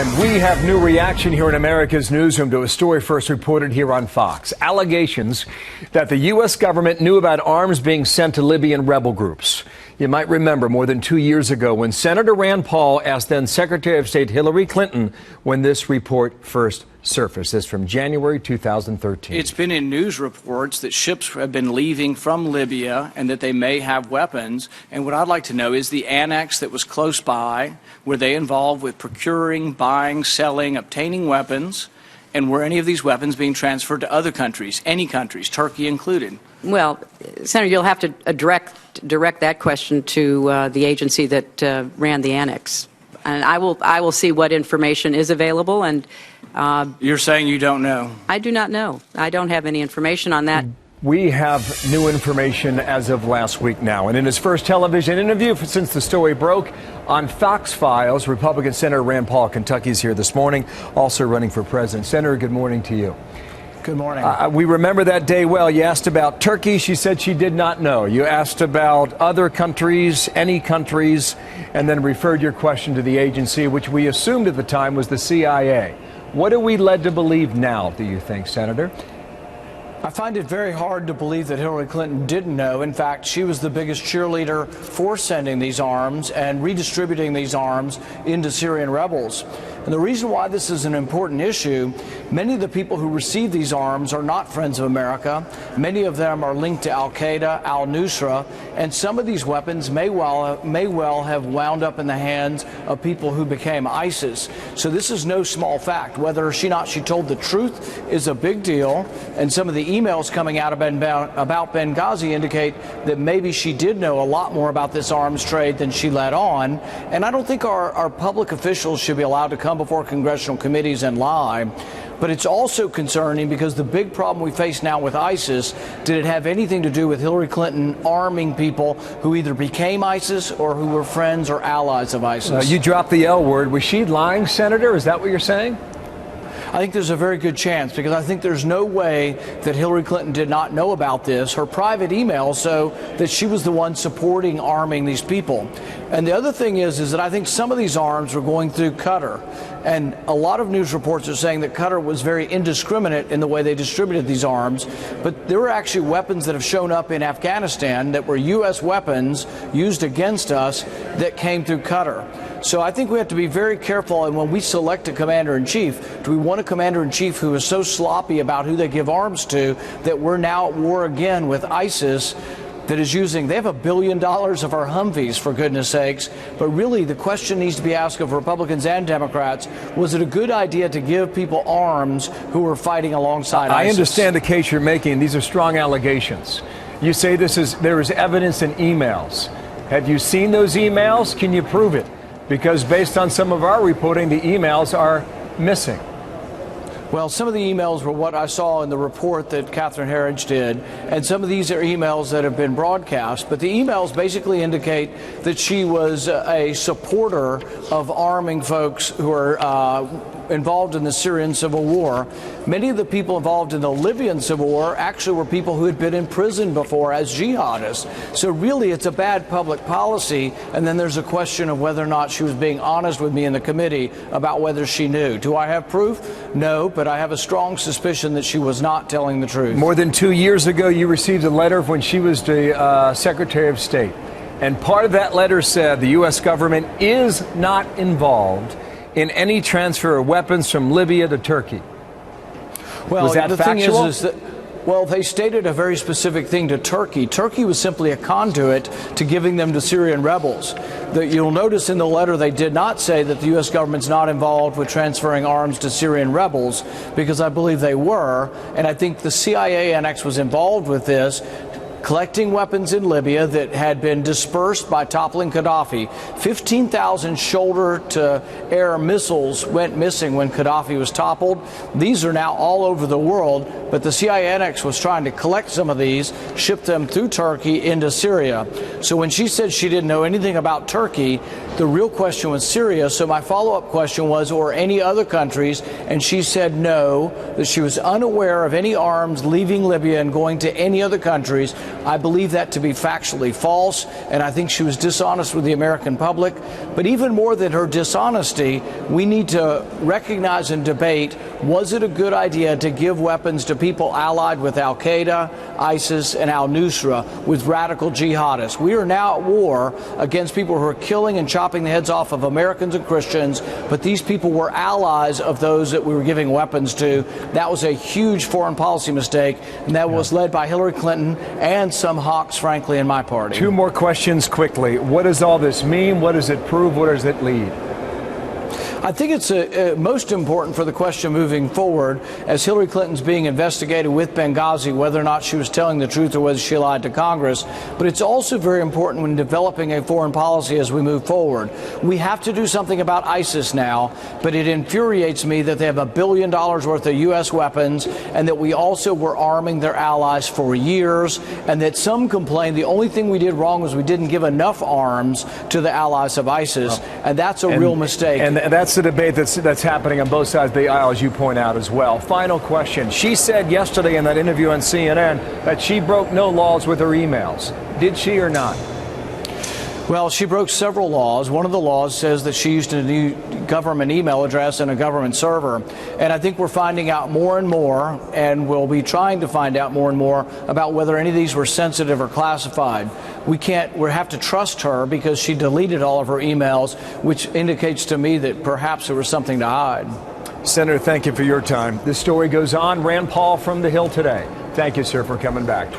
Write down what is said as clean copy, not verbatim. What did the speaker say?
And we have new reaction here in America's newsroom to a story first reported here on Fox. Allegations that the U.S. government knew about arms being sent to Libyan rebel groups. You might remember more than 2 years ago when Senator Rand Paul asked then Secretary of State Hillary Clinton when this report first surfaced. This from January 2013. It's been in news reports that ships have been leaving from Libya and that they may have weapons. And what I'd like to know is the annex that was close by, were they involved with procuring, buying, selling, obtaining weapons? And were any of these weapons being transferred to other countries, any countries, Turkey included? Well, Senator, you'll have to direct that question to the agency that ran the annex. And I will see what information is available. And you're saying you don't know? I do not know. I don't have any information on that. We have new information as of last week now. And in his first television interview since the story broke on Fox Files, Republican Senator Rand Paul, Kentucky, is here this morning, also running for president. Senator, good morning to you. Good morning. We remember that day well. You asked about Turkey. She said she did not know. You asked about other countries, any countries, and then referred your question to the agency, which we assumed at the time was the CIA. What are we led to believe now, do you think, Senator? I find it very hard to believe that Hillary Clinton didn't know. In fact, she was the biggest cheerleader for sending these arms and redistributing these arms into Syrian rebels. And the reason why this is an important issue, many of the people who receive these arms are not friends of America. Many of them are linked to Al-Qaeda, Al-Nusra, and some of these weapons may well have wound up in the hands of people who became ISIS. So this is no small fact. Whether she told the truth is a big deal, and some of the emails coming out about Benghazi indicate that maybe she did know a lot more about this arms trade than she let on. And I don't think our public officials should be allowed to come before congressional committees and lie. But it's also concerning because the big problem we face now with ISIS, did it have anything to do with Hillary Clinton arming people who either became ISIS or who were friends or allies of ISIS? You dropped the L word. Was she lying, Senator? Is that what you're saying? I think there's a very good chance, because I think there's no way that Hillary Clinton did not know about this. Her private emails show that she was the one supporting arming these people. And the other thing is that I think some of these arms were going through Qatar. And a lot of news reports are saying that Qatar was very indiscriminate in the way they distributed these arms. But there were actually weapons that have shown up in Afghanistan that were U.S. weapons used against us that came through Qatar. So I think we have to be very careful. And when we select a commander-in-chief, do we want a commander-in-chief who is so sloppy about who they give arms to that we're now at war again with ISIS, that is using, they have $1 billion of our Humvees, for goodness sakes. But really, the question needs to be asked of Republicans and Democrats, was it a good idea to give people arms who were fighting alongside ISIS? I understand the case you're making. These are strong allegations. You say there is evidence in emails. Have you seen those emails? Can you prove it? Because based on some of our reporting, the emails are missing. Well, some of the emails were what I saw in the report that Catherine Herridge did, and some of these are emails that have been broadcast. But the emails basically indicate that she was a supporter of arming folks who are involved in the Syrian civil war. Many of the people involved in the Libyan civil war actually were people who had been in prison before as jihadists. So really, it's a bad public policy. And then there's a question of whether or not she was being honest with me in the committee about whether she knew. Do I have proof? No, but I have a strong suspicion that she was not telling the truth. More than 2 years ago, you received a letter when she was the Secretary of State. And part of that letter said the U.S. government is not involved in any transfer of weapons from Libya to Turkey. Well, was that the factual? thing is that, well, they stated a very specific thing to Turkey. Turkey was simply a conduit to giving them to Syrian rebels. You'll notice in the letter they did not say that the U.S. government's not involved with transferring arms to Syrian rebels, because I believe they were. And I think the CIA annex was involved with this, collecting weapons in Libya that had been dispersed by toppling Gaddafi. 15,000 shoulder-to-air missiles went missing when Gaddafi was toppled. These are now all over the world, but the CIA annex was trying to collect some of these, ship them through Turkey into Syria. So when she said she didn't know anything about Turkey, the real question was Syria. So my follow-up question was, or any other countries, and she said no, that she was unaware of any arms leaving Libya and going to any other countries. I believe that to be factually false, and I think she was dishonest with the American public. But even more than her dishonesty, we need to recognize and debate, was it a good idea to give weapons to people allied with Al-Qaeda, ISIS, and al-Nusra, with radical jihadists? We are now at war against people who are killing and chopping the heads off of Americans and Christians, but these people were allies of those that we were giving weapons to. That was a huge foreign policy mistake, and that was led by Hillary Clinton and some hawks, frankly, in my party. Two more questions quickly. What does all this mean? What does it prove? What does it lead? I think it's most important for the question moving forward, as Hillary Clinton's being investigated with Benghazi, whether or not she was telling the truth or whether she lied to Congress. But it's also very important when developing a foreign policy as we move forward. We have to do something about ISIS now, but it infuriates me that they have $1 billion worth of U.S. weapons and that we also were arming their allies for years, and that some complain the only thing we did wrong was we didn't give enough arms to the allies of ISIS, and that's a real mistake. And that's the debate that's happening on both sides of the aisle, as you point out as well. Final question. She said yesterday in that interview on CNN that she broke no laws with her emails. Did she or not? Well, she broke several laws. One of the laws says that she used a new government email address and a government server. And I think we're finding out more and more, and we'll be trying to find out more and more about whether any of these were sensitive or classified. We have to trust her because she deleted all of her emails, which indicates to me that perhaps there was something to hide. Senator, thank you for your time. This story goes on. Rand Paul from the Hill today. Thank you, sir, for coming back.